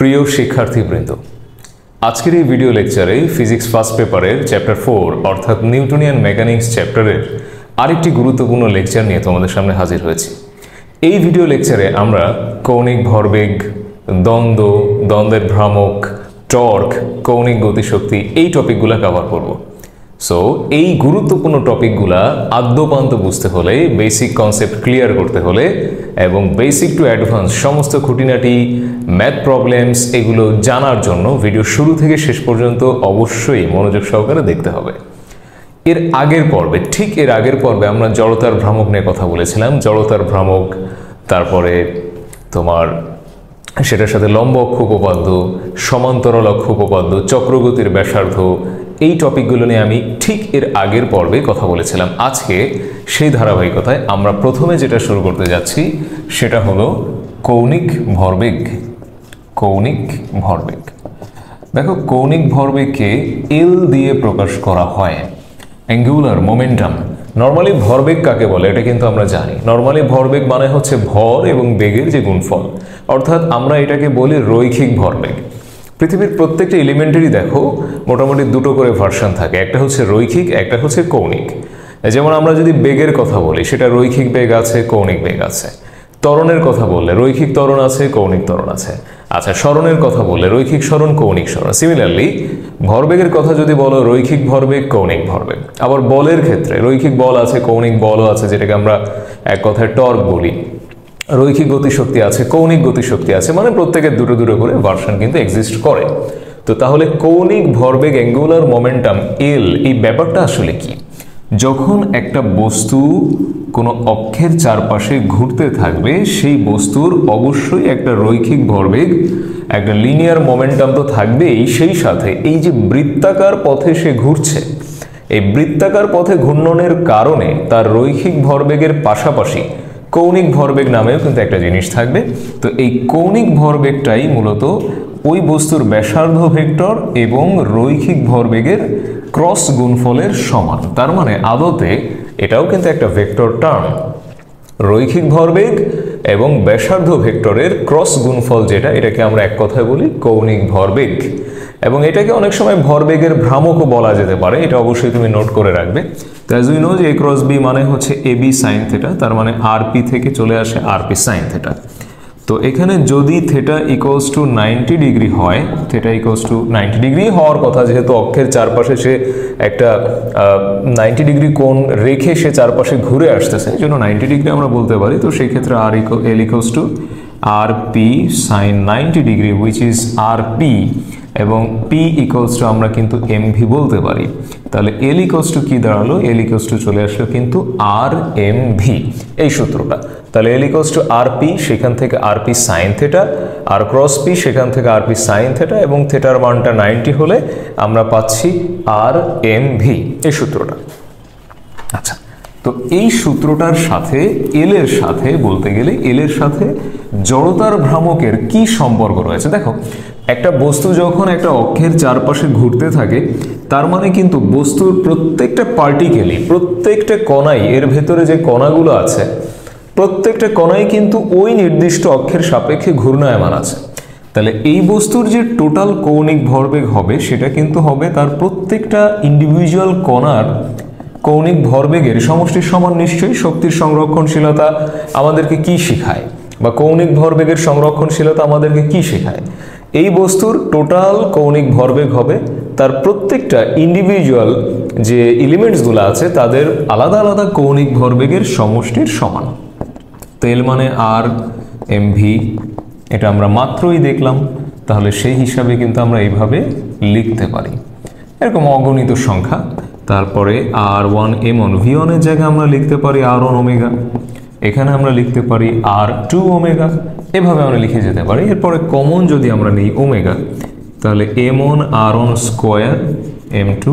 প্রিয় শিক্ষার্থীবৃন্দ, আজকের এই ভিডিও লেকচারে ফিজিক্স ফার্স্ট পেপারের চ্যাপ্টার 4 অর্থাৎ নিউটনিয়ান মেকানিক্স চ্যাপ্টারের আরেকটি গুরুত্বপূর্ণ লেকচার নিয়ে তোমাদের সামনে হাজির হয়েছি। এই ভিডিও লেকচারে আমরা কৌণিক ভরবেগ, দ্বন্দ্বের ভ্রামক, টর্ক, কৌণিক গতিশক্তি এই টপিকগুলো কভার করব। সো এই গুরুত্বপূর্ণ টপিকগুলা আদ্যপান্ত বুঝতে হলে, বেসিক কনসেপ্ট ক্লিয়ার করতে হলে এবং বেসিক টু অ্যাডভান্স সমস্ত খুঁটিনাটি ম্যাথ প্রবলেমস এগুলো জানার জন্য ভিডিও শুরু থেকে শেষ পর্যন্ত অবশ্যই মনোযোগ সহকারে দেখতে হবে। এর আগের পর্বে আমরা জড়তার ভ্রামক নিয়ে কথা বলেছিলাম। জড়তার ভ্রামক, তারপরে তোমার সেটার সাথে লম্ব অক্ষ উপপাদ্য, সমান্তরাল অক্ষ উপপাদ্য, চক্রগতির ব্যাসার্ধ, এই টপিকগুলো নিয়ে আমি ঠিক এর আগের পর্বে কথা বলেছিলাম। আজকে সেই ধারাবাহিকতায় আমরা প্রথমে যেটা শুরু করতে যাচ্ছি সেটা হলো কৌণিক ভরবেগ। দেখো, কৌণিক ভরবেগকে এল দিয়ে প্রকাশ করা হয়, অ্যাঙ্গুলার মোমেন্টাম। নর্মালি ভরবেগ কাকে বলে এটা কিন্তু আমরা জানি। নর্মালি ভরবেগ মানে হচ্ছে ভর এবং বেগের যে গুণফল, অর্থাৎ আমরা এটাকে বলি রৈখিক ভরবেগ। পৃথিবীর প্রত্যেকটা এলিমেন্টারই দেখো মোটামুটি দুটো করে ভার্সন থাকে, একটা হচ্ছে রৈখিক, একটা হচ্ছে কৌণিক। যেমন আমরা যদি বেগের কথা বলি সেটা রৈখিক বেগ আছে, কৌণিক বেগ আছে। ত্বরণের কথা বললে রৈখিক ত্বরণ আছে, কৌণিক ত্বরণ আছে। আচ্ছা, স্মরণের কথা বললে রৈখিক স্মরণ, কৌণিক স্মরণ। সিমিলারলি ভরবেগের কথা যদি বলো রৈখিক ভরবেগ, কৌণিক ভরবেগ। আবার বলের ক্ষেত্রে রৈখিক বল আছে, কৌণিক বলও আছে, যেটাকে আমরা এক কথায় টর্ক বলি। রৈখিক গতিশক্তি আছে, কৌণিক গতিশক্তি আছে, মানে প্রত্যেকের দুটো দুটো করে ভার্সন কিন্তু এক্সিস্ট করে। তো তাহলে কৌণিক ভরবেগ, অ্যাঙ্গুলার মোমেন্টাম, এল, এই ব্যাপারটা আসলে কি? যখন একটা বস্তু কোনো অক্ষের চারপাশে ঘুরতে থাকবে সেই বস্তুর অবশ্যই একটা রৈখিক ভরবেগ, একটা লিনিয়ার মোমেন্টাম তো থাকবেই, সেই সাথে এই যে বৃত্তাকার পথে সে ঘুরছে, এই বৃত্তাকার পথে ঘূর্ণনের কারণে তার রৈখিক ভরবেগের পাশাপাশি কৌণিক ভরবেগ নামেও কিন্তু একটা জিনিস থাকবে। তো এই কৌণিক ভরবেগটাই মূলত ওই বস্তুর ব্যাসার্ধ ভেক্টর এবং রৈখিক ভরবেগের ক্রস গুণফলের সমান। তার মানে আদতে এটাও কিন্তু একটা ভেক্টর টার্ম। রৈখিক ভরবেগ এবং ব্যাসার্ধ ভেক্টরের ক্রস গুণফল যেটা, এটাকে আমরা এক কথায় বলি কৌণিক ভরবেগ। এবং এটাকে অনেক সময় ভরবেগের ভ্রামকও বলা যেতে পারে, এটা অবশ্যই তুমি নোট করে রাখবে। তো অ্যাজ উই নো যে এ ক্রস বি মানে হচ্ছে এ বি সাইন থেটা, তার মানে আর পি থেকে চলে আসে আর পি সাইন থেটা। তো এখানে যদি থেটা ইকুয়ালস টু 90 ডিগ্রি হয়, থেটা ইকুয়ালস টু 90 ডিগ্রি হওয়ার কথা, যেহেতু অক্ষের চারপাশে সে একটা 90 ডিগ্রি কোণ রেখে সে চারপাশে ঘুরে আসতেছে, এই জন্য 90 ডিগ্রি আমরা বলতে পারি। তো সেই ক্ষেত্রে L equals to R P sine 90 degree which is R P, এবং পি ইকুয়ালস টু আমরা কিন্তু এম ভি বলতে পারি। তাহলে এল ইকুয়ালস টু কি দাঁড়ালো? এল ইকুয়ালস টু চলে আসলো কিন্তু আর এম ভি, এই সূত্রটা। তাহলে এল ইকুয়ালস টু আর পি, সেখান থেকে আর পি সাইন থেটা, আর ক্রস পি সেখান থেকে আর পি সাইন থেটা, এবং থেটার মানটা 90 হলে আমরা পাচ্ছি আর এম ভি, এই সূত্রটা। আচ্ছা, তো এই সূত্রটার সাথে এল এর সাথে বলতে গেলে এল এর সাথে জড়তার ভ্রামকের কি সম্পর্ক রয়েছে? দেখো, একটা বস্তু যখন একটা অক্ষের চারপাশে ঘুরতে থাকে, তার মানে কিন্তু বস্তুর প্রত্যেকটা পার্টিকেলই, প্রত্যেকটা কণাই, এর ভেতরে যে কণাগুলো আছে প্রত্যেকটা কণাই কিন্তু ওই নির্দিষ্ট অক্ষের সাপেক্ষে ঘূর্ণায়মান আছে। তাহলে এই বস্তুর যে টোটাল কৌণিক ভরবেগ হবে সেটা কিন্তু হবে তার প্রত্যেকটা ইন্ডিভিজুয়াল কণার কৌণিক ভরবেগের সমষ্টির সমান। নিশ্চয়ই শক্তির সংরক্ষণশীলতা আমাদেরকে কি শেখায়, বা কৌণিক ভরবেগের সংরক্ষণশীলতা আমাদেরকে কি শেখায়? এই বস্তুর টোটাল কৌণিক ভরবেগ হবে তার প্রত্যেকটা ইন্ডিভিজুয়াল যে এলিমেন্টসগুলো আছে তাদের আলাদা আলাদা কৌণিক ভরবেগের সমষ্টির সমান। তো এল মানে আর এম ভি, এটা আমরা মাত্রই দেখলাম। তাহলে সেই হিসাবে কিন্তু আমরা এইভাবে লিখতে পারি, এরকম অগণিত সংখ্যা। তারপরে আর ওয়ান এম ওয়ান ভি ওয়ানের জায়গায় আমরা লিখতে পারি আর ওয়ান ওমেগা, এখানে আমরা লিখতে পারি আর টু ওমেগা, এভাবে আমরা লিখে যেতে পারি। এরপরে কমন যদি আমরা নিই ওমেগা, তাহলে M one r one square, m two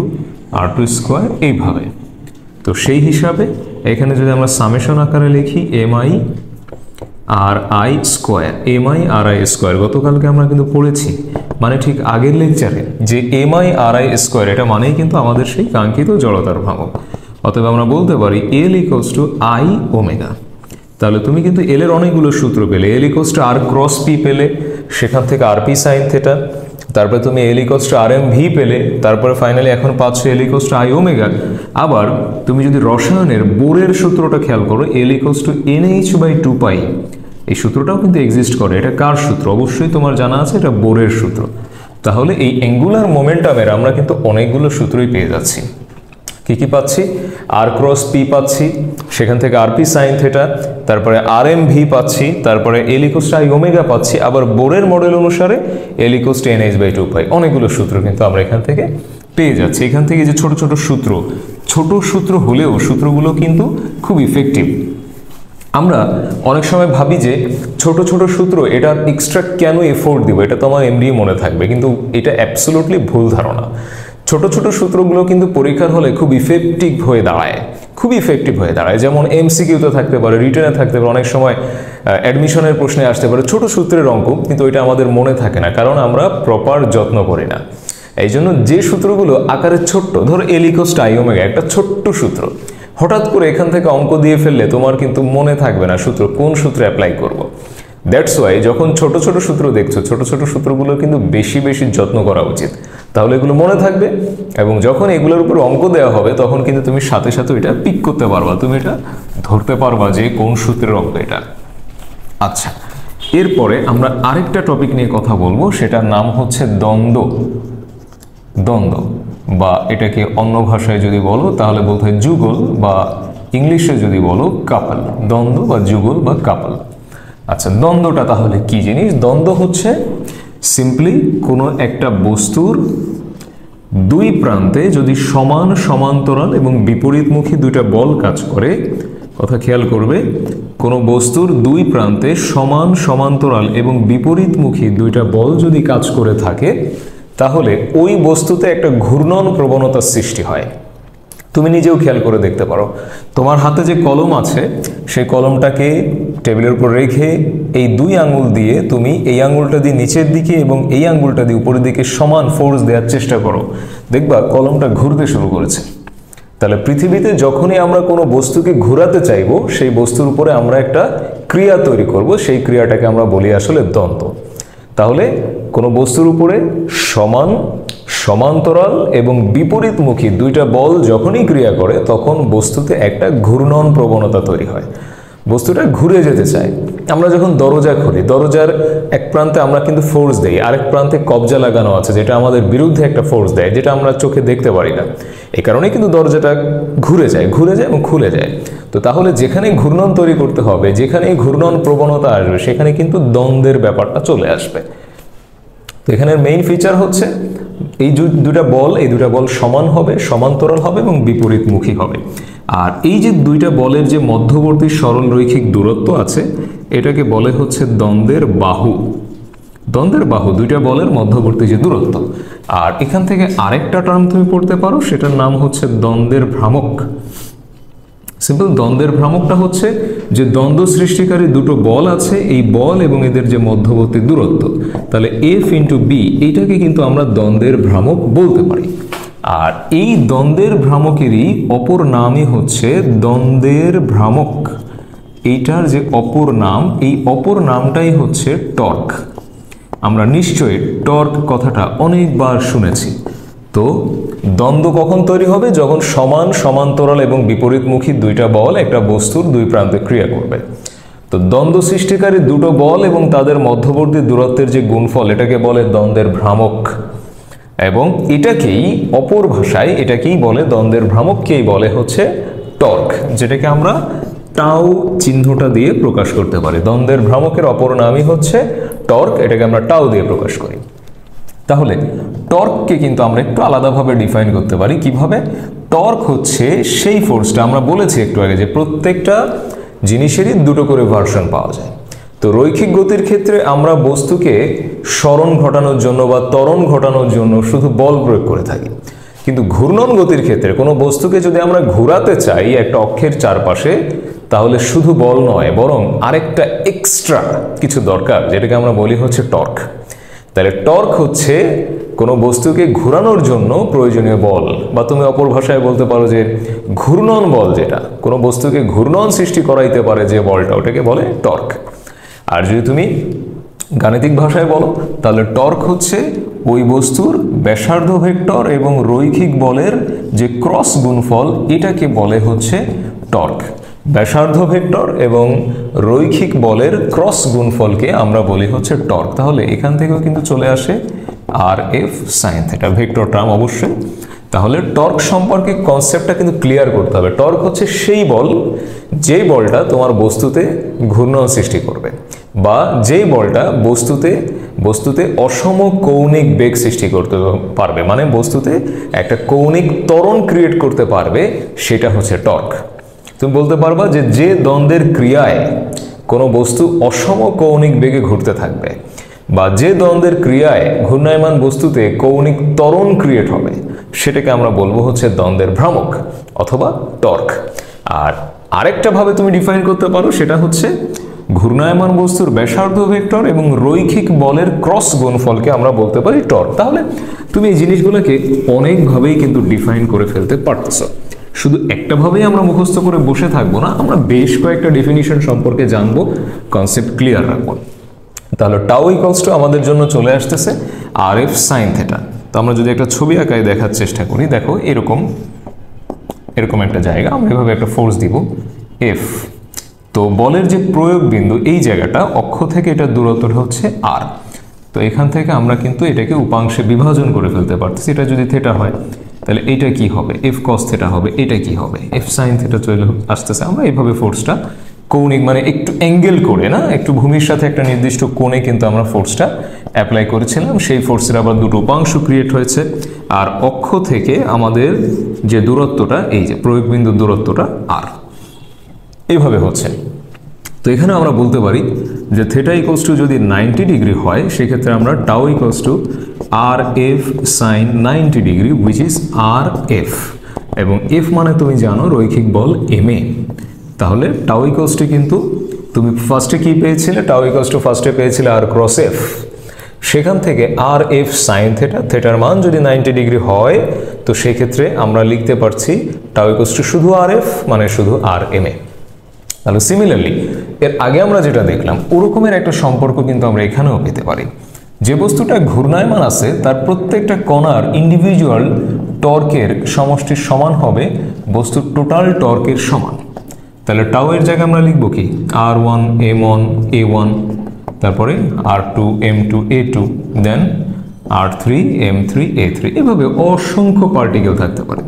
r two square, এইভাবে। তো সেই হিসাবে এখানে যদি আমরা সামেশন আকারে লিখি m i r i square, m i r i square, গতকালকে আমরা কিন্তু পড়েছি, মানে ঠিক আগের লেকচারে, যে m i r i square, এটা মানেই কিন্তু আমাদের সেই কাঙ্ক্ষিত জড়তার ভ্রামক। অতএব আমরা বলতে পারি L equals to I omega. তাহলে তুমি কিন্তু এল এর অনেকগুলো সূত্র পেলে, L equals to R cross P পেলে, সেখান থেকে আরপি সাইন থেটা, তারপরে তুমি L equals to R M V পেলে, তারপরে ফাইনালি এখন পাচ্ছ L equals to I omega. আবার তুমি যদি রসায়নের বোরের সূত্রটা খেয়াল করো, L equals to NH by 2 pi, এই সূত্রটাও কিন্তু এক্সিস্ট করে। এটা কার সূত্র? অবশ্যই তোমার জানা আছে, এটা বোরের সূত্র। তাহলে এই অ্যাঙ্গুলার মোমেন্টামের আমরা কিন্তু অনেকগুলো সূত্রই পেয়ে যাচ্ছি। কি কি পাচ্ছি? আর ক্রস পি পাচ্ছি, সেখান থেকে আরপি সাইন থেটা, তারপরে আর এম ভি পাচ্ছি, তারপরে এল ইকুয়ালস টু আই ওমেগা পাচ্ছি, আবার বোরের মডেল অনুসারে এল ইকুয়ালস টু এনএইচ বাই 2 পাই। অনেকগুলো সূত্র কিন্তু আমরা এখান থেকে পেয়ে যাচ্ছি। এখান থেকে যে ছোট ছোট সূত্র, ছোট সূত্র হলেও সূত্রগুলো কিন্তু খুব ইফেক্টিভ। আমরা অনেক সময় ভাবি যে ছোট ছোট সূত্র, এটা এক্সট্রা কেন এফোর্ট দিব, এটা তো আমার এমনি মনে থাকবে, কিন্তু এটা অ্যাবসলিউটলি ভুল ধারণা। ছোট ছোট সূত্রগুলো কিন্তু পরীক্ষার হলে খুব ইফেক্টিভ হয়ে দাঁড়ায়, খুব ইফেক্টিভ হয়ে দাঁড়ায়। যেমন এমসিকিউতে থাকতে পারে, রিটেনে থাকতে পারে, অনেক সময় অ্যাডমিশনের প্রশ্নে আসতে পারে ছোট সূত্রের অঙ্ক, কিন্তু ওইটা আমাদের মনে থাকে না, কারণ আমরা প্রপার যত্ন করি না। এই জন্য যে সূত্রগুলো আকারে ছোট্ট, ধরো এল ইকুয়ালস টু আই ওমেগা, একটা ছোট্ট সূত্র, হঠাৎ করে এখান থেকে অঙ্ক দিয়ে ফেললে তোমার কিন্তু মনে থাকবে না সূত্র, কোন সূত্রে অ্যাপ্লাই করব। দ্যাটস ওয়াই যখন ছোট ছোট সূত্র দেখছো, ছোট ছোট সূত্রগুলো কিন্তু বেশি বেশি যত্ন করা উচিত, তাহলে এগুলো মনে থাকবে, এবং যখন এগুলোর উপর অঙ্ক দেওয়া হবে তখন কিন্তু তুমি সাথে সাথে এটা পিক করতে পারবা, তুমি এটা ধরতে পারবা যে কোন সূত্রের অঙ্ক এটা। আচ্ছা, এরপরে আমরা আরেকটা টপিক নিয়ে কথা বলবো, সেটার নাম হচ্ছে দ্বন্দ্ব। দ্বন্দ্ব, বা এটাকে অন্য ভাষায় যদি বলো তাহলে বলতে হয় যুগল, বা ইংলিশে যদি বলো কাপল। দ্বন্দ্ব বা যুগল বা কাপল। আচ্ছা, দ্বন্দ্বটা তাহলে কি জিনিস? দ্বন্দ্ব হচ্ছে সিম্পলি কোনো একটা বস্তুর দুই প্রান্তে যদি সমান, সমান্তরাল এবং বিপরীতমুখী দুইটা বল কাজ করে, কথা খেয়াল করবে, কোনো বস্তুর দুই প্রান্তে সমান, সমান্তরাল এবং বিপরীতমুখী দুইটা বল যদি কাজ করে থাকে, তাহলে ওই বস্তুতে একটা ঘূর্ণন প্রবণতার সৃষ্টি হয়। তুমি নিজেও খেয়াল করে দেখতে পারো, তোমার হাতে যে কলম আছে সেই কলমটাকে টেবিলের উপর রেখে এই দুই আঙুল দিয়ে তুমি এই আঙুলটা দিয়ে নিচের দিকে এবং এই আঙুলটা দিয়ে উপরের দিকে সমান ফোর্স দেওয়ার চেষ্টা করো, দেখবা কলমটা ঘুরতে শুরু করেছে। তাহলে পৃথিবীতে যখনই আমরা কোনো বস্তুকে ঘোরাতে চাইব, সেই বস্তুর উপরে আমরা একটা ক্রিয়া তৈরি করব, সেই ক্রিয়াটাকে আমরা বলি আসলে দ্বন্দ্ব। তাহলে কোনো বস্তুর উপরে সমান, সমান্তরাল এবং বিপরীতমুখী দুইটা বল যখনই ক্রিয়া করে, তখন বস্তুতে একটা ঘূর্ণন প্রবণতা তৈরি হয়, বস্তুটা ঘুরে যেতে চায়। আমরা যখন দরজা খুলি, দরজার এক প্রান্তে আমরা কিন্তু ফোর্স দেই, আরেক প্রান্তে কবজা লাগানো আছে যেটা আমাদের বিরুদ্ধে একটা ফোর্স দেয়, যেটা আমরা চোখে দেখতে পারি না। এই কারণে কিন্তু দরজাটা ঘুরে যায় এবং খুলে যায়। তো তাহলে যেখানে ঘূর্ণন তৈরি করতে হবে, যেখানে ঘূর্ণন প্রবণতা আসবে, সেখানে কিন্তু দ্বন্দ্বের ব্যাপারটা চলে আসবে। তো এখানের মেইন ফিচার হচ্ছে এই দুটা বল সমান হবে, সমান্তরাল হবে এবং বিপরীতমুখী হবে। আর এই যে দুইটা বলের যে মধ্যবর্তী সরল রৈখিক দূরত্ব আছে, এটাকে বলে হচ্ছে দ্বন্দ্বের বাহু। দ্বন্দ্বের বাহু, দুইটা বলের মধ্যবর্তী যে দূরত্ব। আর এখান থেকে আরেকটা টার্ম তুমি পড়তে পারো, সেটার নাম হচ্ছে দ্বন্দ্বের ভ্রামক। সিম্পল, দ্বন্দ্বের ভ্রামকটা হচ্ছে যে দ্বন্দ্ব সৃষ্টিকারী দুটো বল আছে, এই বল এবং এদের যে মধ্যবর্তী দূরত্ব, তাহলে এফ ইন্টু বি, এইটাকে কিন্তু আমরা দ্বন্দ্বের ভ্রামক বলতে পারি। আর এই দ্বন্দ্বের ভ্রামকেরই অপর নামই হচ্ছে দ্বন্দ্বের ভ্রামক। এইটার যে অপর নাম, এই অপর নামটাই হচ্ছে টর্ক। আমরা নিশ্চয়ই টর্ক কথাটা অনেকবার শুনেছি। তো দ্বন্দ্ব কখন তৈরি হবে? যখন সমান, সমান্তরাল এবং বিপরীতমুখী দুইটা বল একটা বস্তুর দুই প্রান্তে ক্রিয়া করবে। তো দ্বন্দ্ব সৃষ্টিকারী দুটো বল এবং তাদের মধ্যবর্তী দূরত্বের যে গুণফল, এটাকে বলে দ্বন্দ্বের ভ্রামক। এবং এটাকেই অপর ভাষায় এটাকেই বলে, দ্বন্দ্বের ভ্রামককেই বলে হচ্ছে টর্ক, যেটাকে আমরা টাউ চিহ্নটা দিয়ে প্রকাশ করতে পারি। দ্বন্দ্বের ভ্রামকের অপর নামই হচ্ছে টর্ক, এটাকে আমরা টাউ দিয়ে প্রকাশ করি। তাহলে টর্ককে কিন্তু আমরা একটু আলাদাভাবে ডিফাইন করতে পারি। কিভাবে? টর্ক হচ্ছে সেই ফোর্সটা, আমরা বলেছি একটু আগে যে প্রত্যেকটা জিনিসেরই দুটো করে ভার্সন পাওয়া যায়। তো রৈখিক গতির ক্ষেত্রে আমরা বস্তুকে সরণ ঘটানোর জন্য বা ত্বরণ ঘটানোর জন্য শুধু বল প্রয়োগ করে থাকি, কিন্তু ঘূর্ণন গতির ক্ষেত্রে কোনো বস্তুকে যদি আমরা ঘোরাতে চাই একটা অক্ষের চারপাশে, তাহলে শুধু বল নয়, বরং আরেকটা এক্সট্রা কিছু দরকার, যেটাকে আমরা বলি হচ্ছে টর্ক। তাহলে টর্ক হচ্ছে কোনো বস্তুকে ঘোরানোর জন্য প্রয়োজনীয় বল, বা তুমি অপর ভাষায় বলতে পারো যে ঘূর্ণন বল, যেটা কোনো বস্তুকে ঘূর্ণন সৃষ্টি করাইতে পারে যে বলটা, ওটাকে বলে টর্ক। আর যদি তুমি গাণিতিক ভাষায় বলো তাহলে টর্ক হচ্ছে ওই বস্তুর ব্যাসার্ধ ভেক্টর এবং রৈখিক বলের যে ক্রস গুণফল, এটাকে বলে হচ্ছে টর্ক। ব্যাসার্ধ ভেক্টর এবং রৈখিক বলের ক্রস গুণফলকে আমরা বলি হচ্ছে টর্ক। তাহলে এখান থেকেও কিন্তু চলে আসে R F sine theta, vector term অবশ্যই। তাহলে টর্ক সম্পর্কে কনসেপ্টটা কিন্তু ক্লিয়ার করতে হবে। টর্ক হচ্ছে সেই বল, যেই বলটা তোমার বস্তুতে ঘূর্ণন সৃষ্টি করবে, বা যেই বলটা বস্তুতে অসম কৌণিক বেগ সৃষ্টি করতে পারবে, মানে বস্তুতে একটা কৌণিক ত্বরণ ক্রিয়েট করতে পারবে, সেটা হচ্ছে টর্ক। তুমি বলতে পারবা যে যে দ্বন্দ্বের ক্রিয়ায় কোনো বস্তু অসম কৌণিক বেগে ঘুরতে থাকবে, বা যে দ্বন্দ্বের ক্রিয়ায় ঘূর্ণায়মান বস্তুতে কৌণিক ত্বরণ ক্রিয়েট হবে, সেটাকে আমরা বলবো হচ্ছে দ্বন্দ্বের ভ্রামক অথবা টর্ক। আর আরেকটা ভাবে তুমি ডিফাইন করতে পারো, সেটা হচ্ছে ঘূর্ণায়মান বস্তুর ব্যাসার্ধ ভেক্টর এবং রৈখিক বলের ক্রস গুণফলকে আমরা বলতে পারি টর্ক। তাহলে তুমি এই জিনিসগুলোকে অনেকভাবেই কিন্তু ডিফাইন করে ফেলতে পারতেছো। শুধু একটা ভাবেই আমরা মুখস্থ করে বসে থাকবো না, আমরা বেশ কয়েকটা ডেফিনিশন সম্পর্কে জানবো, কনসেপ্ট ক্লিয়ার রাখবো। তাহলে টাউ ইকুয়ালস টু আমাদের জন্য চলে আসতেছে আর এফ সাইন থিটা। তো আমরা যদি একটা ছবি আঁকায় দেখার চেষ্টা করি, দেখো এরকম একটা জায়গা, আমরা এভাবে একটা ফোর্স দিব এফ। তো বলের যে প্রয়োগ বিন্দু, এই জায়গাটা অক্ষ থেকে এটার দূরত্বটা হচ্ছে আর। তো এখান থেকে আমরা কিন্তু এটাকে উপাংশে বিভাজন করে ফেলতে পারতেছি। এটা যদি থিটা হয় তাহলে এইটা কি হবে, এফ কস থিটা হবে। এটা কি হবে, এফ সাইন থিটা চলে আসতেছে। আমরা এইভাবে ফোর্সটা কৌণিক, মানে একটু অ্যাঙ্গেল করে, না একটু ভূমির সাথে একটা নির্দিষ্ট কোণে কিন্তু আমরা ফোর্সটা অ্যাপ্লাই করেছিলাম। সেই ফোর্সের আবার দুটো উপাংশ ক্রিয়েট হয়েছে, আর অক্ষ থেকে আমাদের যে দূরত্বটা, এই যে প্রয়োগ বিন্দুর দূরত্বটা আর, এইভাবে হচ্ছে। তো এখানে আমরা বলতে পারি যে থিটা ইকুয়ালস টু যদি 90 ডিগ্রি হয়, সেক্ষেত্রে আমরা tau equals to r F sine 90 degree, which is r F. এবং এফ মানে তুমি জানো রৈখিক বল এম এ। তাহলে টাউ ইকুয়ালস টু কিন্তু তুমি ফার্স্টে কি পেয়েছিলে, টাউ ইকুয়ালস টু ফার্স্টে পেয়েছিলে আর ক্রস এফ। সেখান থেকে আর এফ সাইন থিটা, থিটার মান যদি 90 ডিগ্রি হয়, তো সেক্ষেত্রে আমরা লিখতে পারছি টাউ ইকুয়ালস টু শুধু আর এফ, মানে শুধু আর এম এ। তাহলে সিমিলারলি এর আগে আমরা যেটা দেখলাম, ওরকমের একটা সম্পর্ক কিন্তু আমরা এখানেও পেতে পারি। যে বস্তুটা ঘূর্ণায়মান আছে, তার প্রত্যেকটা কণার ইন্ডিভিজুয়াল টর্কের সমষ্টির সমান হবে বস্তুর টোটাল টর্কের সমান। তাহলে টাউ এর জায়গায় আমরা লিখবো কি, R one M one A one, তারপরে R two M two A two, then R three M three A three. এভাবে অসংখ্য পার্টিকেল থাকতে পারে।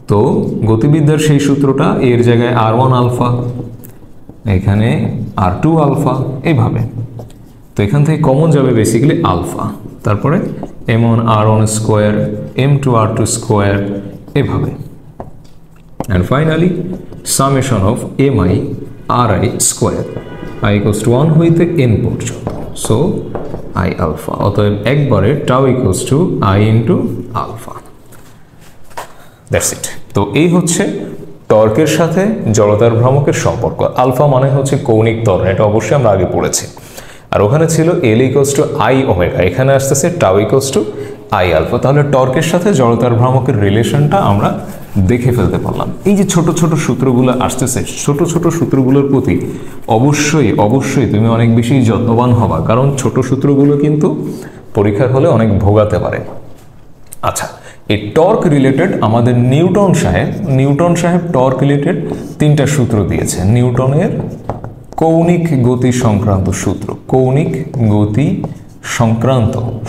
তো গতিবিদ্যার সেই সূত্রটা, এর জায়গায় আর ওয়ান আলফা, এখানে আর টু আলফা, এইভাবে। তো এখান থেকে কমন যাবে বেসিক্যালি আলফা, তারপরে m one r one square, m two r two square, এভাবে। And finally summation of m i r i square, i equals to 1 হইতে এন পর্যন্ত। সো আই আলফা, অতএব একবারে tau equals to I into alpha. That's it. তো এই হচ্ছে টর্কের সাথে জড়তার ভ্রামকের সম্পর্ক। আলফা মানে হচ্ছে কৌণিক ত্বরণ, এটা অবশ্যই আমরা আগে পড়েছি। আর ওখানে ছিল L equals to I omega, এখানে আসতেছে tau equals to I alpha. তাহলে টর্কের সাথে জড়তার ভ্রামকের রিলেশনটা আমরা দেখে ফেলতে পারলাম। এই যে ছোট ছোট সূত্রগুলো আসতেছে, ছোট ছোট সূত্রগুলোর প্রতি অবশ্যই তুমি অনেক বেশি যত্নবান হবা, কারণ ছোট সূত্রগুলো কিন্তু পরীক্ষার হলে অনেক ভোগাতে পারে। আচ্ছা, এই টর্ক রিলেটেড আমাদের নিউটন সাহেব টর্ক রিলেটেড 3টা সূত্র দিয়েছে। নিউটনের কৌণিক গতি সংক্রান্ত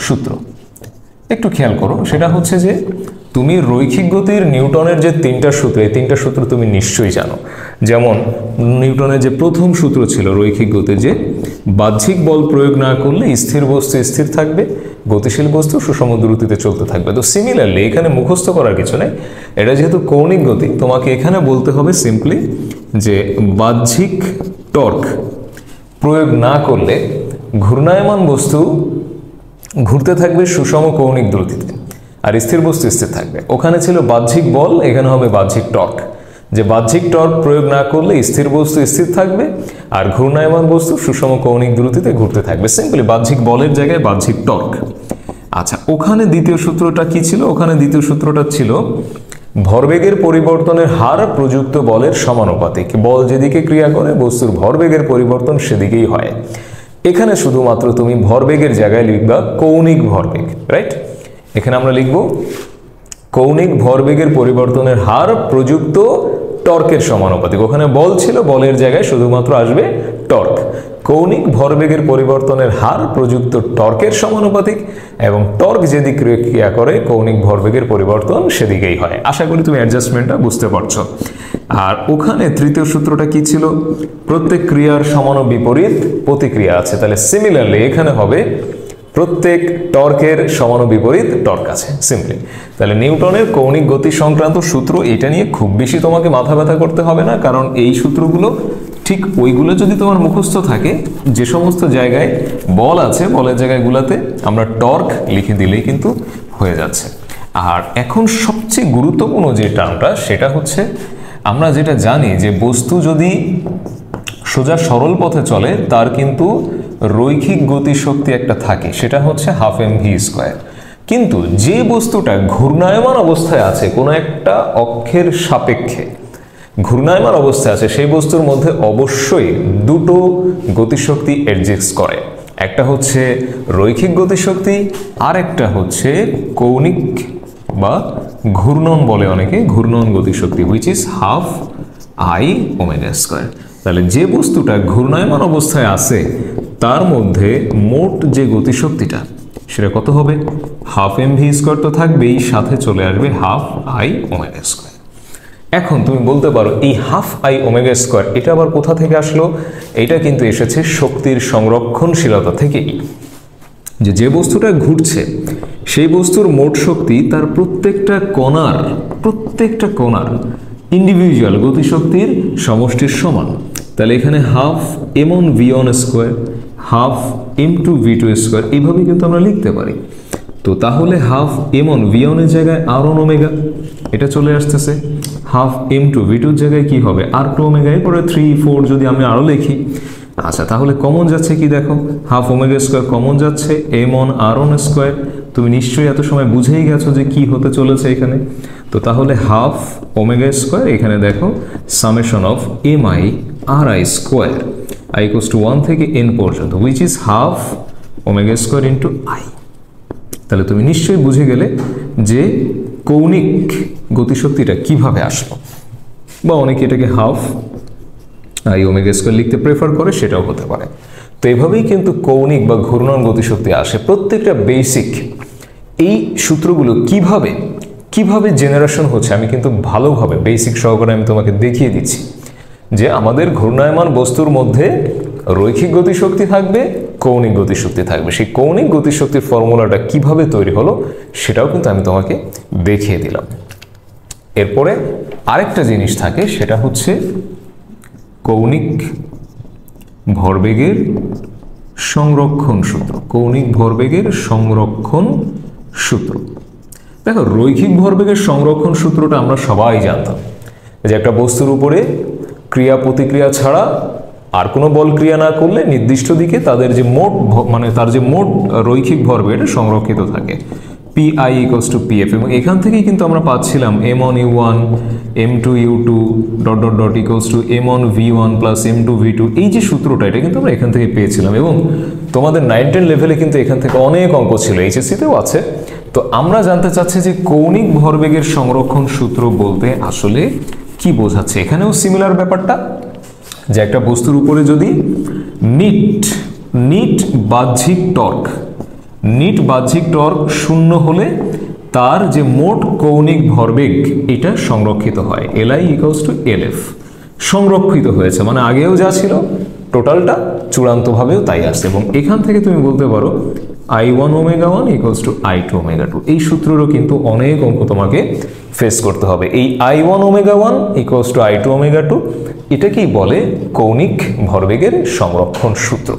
সূত্র, একটু খেয়াল করো। সেটা হচ্ছে যে তুমি রৈখিক গতির নিউটনের যে 3টা সূত্র, এই 3টা সূত্র তুমি নিশ্চয়ই জানো। যেমন নিউটনের যে প্রথম সূত্র ছিল রৈখিক গতির, যে বাহ্যিক বল প্রয়োগ না করলে স্থির বস্তু স্থির থাকবে, গতিশীল বস্তু সুষম দ্রুতিতে চলতে থাকবে। তো সিমিলারলি এখানে মুখস্থ করার কিছু নেই, এটা যেহেতু কৌণিক গতি, তোমাকে এখানে বলতে হবে সিম্পলি যে বাহ্যিক টর্ক প্রয়োগ না করলে ঘূর্ণায়মান বস্তু ঘুরতে থাকবে সুষম কৌণিক দ্রুতিতে, আর স্থির বস্তু স্থির থাকবে। ওখানে ছিল বাহ্যিক বল, এখানে হবে বাহ্যিক টর্ক। যে বাহ্যিক টর্ক প্রয়োগ না করলে স্থির বস্তু স্থির থাকবে, আর ঘূর্ণায়মান বস্তু সুষম কৌণিক দ্রুতিতে ঘুরতে থাকবে। সিম্পলি বাহ্যিক বলের জায়গায় বাহ্যিক টর্ক। আচ্ছা, ওখানে দ্বিতীয় সূত্রটা কি ছিল? ওখানে দ্বিতীয় সূত্রটা ছিল ভরবেগের পরিবর্তনের হার প্রযুক্ত বলের সমানুপাতিক। বল যেদিকে ক্রিয়া করে বস্তুর ভরবেগের পরিবর্তন সেদিকেই হয়। এখানে শুধুমাত্র তুমি ভরবেগের জায়গায় লিখবা কৌণিক ভরবেগ, রাইট? এখানে আমরা লিখব কৌণিক ভরবেগের পরিবর্তনের হার প্রযুক্ত টর্কের সমানুপাতিক। ওখানে বল ছিল, বলের জায়গায় শুধুমাত্র আসবে টর্ক। কৌণিক ভরবেগের পরিবর্তনের হার প্রযুক্ত টর্কের সমানুপাতিক, এবং টর্ক যেদিক ক্রিয়া করে কৌণিক ভরবেগের পরিবর্তন সেদিকেই হয়। আশা করি তুমি অ্যাডজাস্টমেন্টটা বুঝতে পারছো। আর ওখানে তৃতীয় সূত্রটা কি ছিল? প্রত্যেক ক্রিয়ার সমান ও বিপরীত প্রতিক্রিয়া আছে। তাহলে সিমিলারলি এখানে হবে প্রত্যেক টর্কের সমান ও বিপরীত টর্ক আছে, সিম্পলি। তাহলে নিউটনের কৌণিক গতি সংক্রান্ত সূত্র, এটা নিয়ে খুব বেশি তোমাকে মাথা ব্যথা করতে হবে না, কারণ এই সূত্রগুলো ঠিক ওইগুলো যদি তোমার মুখস্থ থাকে, যে সমস্ত জায়গায় বল আছে বলের জায়গাগুলোতে আমরা টর্ক লিখে দিলেই কিন্তু হয়ে যাচ্ছে। আর এখন সবচেয়ে গুরুত্বপূর্ণ যে টার্মটা, সেটা হচ্ছে আমরা যেটা জানি যে বস্তু যদি সোজা সরল পথে চলে তার কিন্তু রৈখিক গতিশক্তি একটা থাকে, সেটা হচ্ছে 12 mv²। কিন্তু যে বস্তুটা ঘূর্ণায়মান অবস্থায় আছে, কোনো একটা অক্ষের সাপেক্ষে ঘূর্ণায়মান অবস্থায় আছে, সেই বস্তুর মধ্যে অবশ্যই দুটো গতিশক্তি এক্সিস্ট করে। একটা হচ্ছে রৈখিক গতিশক্তি, আর একটা হচ্ছে কৌণিক বা ঘূর্ণন বলে অনেকে, ঘূর্ণন গতিশক্তি, হুইচ ইজ 12 I⍵²। তাহলে যে বস্তুটা ঘূর্ণায়মান অবস্থায় আছে তার মধ্যে মোট যে গতিশক্তিটা সেটা কত হবে? 12 mv² তো থাকবেই, সাথে চলে আসবে 12 I⍵²। এখন তুমি বলতে পারো এই 12 I⍵² এটা আবার কোথা থেকে আসলো? এটা কিন্তু এসেছে শক্তির সংরক্ষণশীলতা থেকেই। যে বস্তুটা ঘুরছে সেই বস্তুর মোট শক্তি তার প্রত্যেকটা কণার ইন্ডিভিজুয়াল গতিশক্তির সমষ্টির সমান। তাহলে এখানে 12 m1v1², 12 m2v2², এইভাবে কিন্তু আমরা লিখতে পারি। তো তাহলে 12 m1v1 এর জায়গায় r1 ওমেগা, এটা চলে আসতেছে। 12 m2v2 এর জায়গায় কি হবে? r2 omega. এরপরে 3, 4 যদি আমি আরো লিখি, আচ্ছা তাহলে কমন যাচ্ছে কি দেখো, 12 ω² কমন যাচ্ছে, m1 r1²। তুমি নিশ্চয়ই এত সময় বুঝেই গেছো যে কি হতে চলেছে এখানে। তো তাহলে 12 ω², এখানে দেখো summation of mi ri² i = 1 থেকে n পর্যন্ত, হুইচ ইজ 12 ω² ইন্টু i। তাহলে তুমি নিশ্চয়ই বুঝে গেলে যে কৌণিক গতিশক্তিটা কিভাবে আসলো, বা অনেকে এটাকে 12 I⍵² লিখতে প্রেফার করে, সেটাও হতে পারে। তো এইভাবেই কিন্তু কৌণিক বা ঘূর্ণন গতিশক্তি আসে। প্রত্যেকটা বেসিক এই সূত্রগুলো কিভাবে জেনারেশন হচ্ছে আমি কিন্তু ভালোভাবে বেসিক সহকারে আমি তোমাকে দেখিয়ে দিচ্ছি যে আমাদের ঘূর্ণায়মান বস্তুর মধ্যে রৈখিক গতিশক্তি থাকবে, কৌণিক গতিশক্তি থাকবে। সেই কৌণিক গতিশক্তির ফর্মুলাটা কিভাবে তৈরি হলো সেটাও কিন্তু আমি তোমাকে দেখিয়ে দিলাম। এরপরে আরেকটা জিনিস থাকে, সেটা হচ্ছে কৌণিক ভরবেগের সংরক্ষণ সূত্র। কৌণিক ভরবেগের সংরক্ষণ সূত্র দেখো, রৈখিক ভরবেগের সংরক্ষণ সূত্রটা আমরা সবাই জানতাম যে একটা বস্তুর উপরে ক্রিয়া প্রতিক্রিয়া ছাড়া আর কোনো বল ক্রিয়া না করলে নির্দিষ্ট দিকে তাদের যে মোট তার যে মোট রৈখিক ভরবেগ এটা সংরক্ষিত থাকে, Pi = Pf। এবং এখান থেকেই কিন্তু আমরা পাচ্ছিলাম m1u1 m2u2 ... m1v1 + m2v2। এই যে সূত্রটা, এটা কিন্তু আমরা এখান থেকে পেয়েছিলাম, এবং তোমাদের 9-10 লেভেলে কিন্তু এখান থেকে অনেক অঙ্ক ছিল, এইচএসসিতেও আছে। তো আমরা জানতে চাচ্ছি যে কৌণিক ভরবেগের সংরক্ষণ সূত্র বলতে আসলে কি বোঝাচ্ছে। এখানেও সিমিলার ব্যাপারটা, যে একটা বস্তুর উপরে যদি নিট বাহ্যিক টর্ক 0 হলে তার যে মোট কৌণিক ভরবেগ এটা সংরক্ষিত হয়, Li = Lf। সংরক্ষিত হয়েছে মানে আগেও যা ছিল টোটালটা চূড়ান্তভাবেও তাই আসছে। এবং এখান থেকে তুমি বলতে পারো I1⍵1 = I2⍵2। এই সূত্রেরও কিন্তু অনেক অঙ্ক তোমাকে ফেস করতে হবে। এই I1⍵1 = I2⍵2 এটাকেই বলে কৌণিক ভরবেগের সংরক্ষণ সূত্র।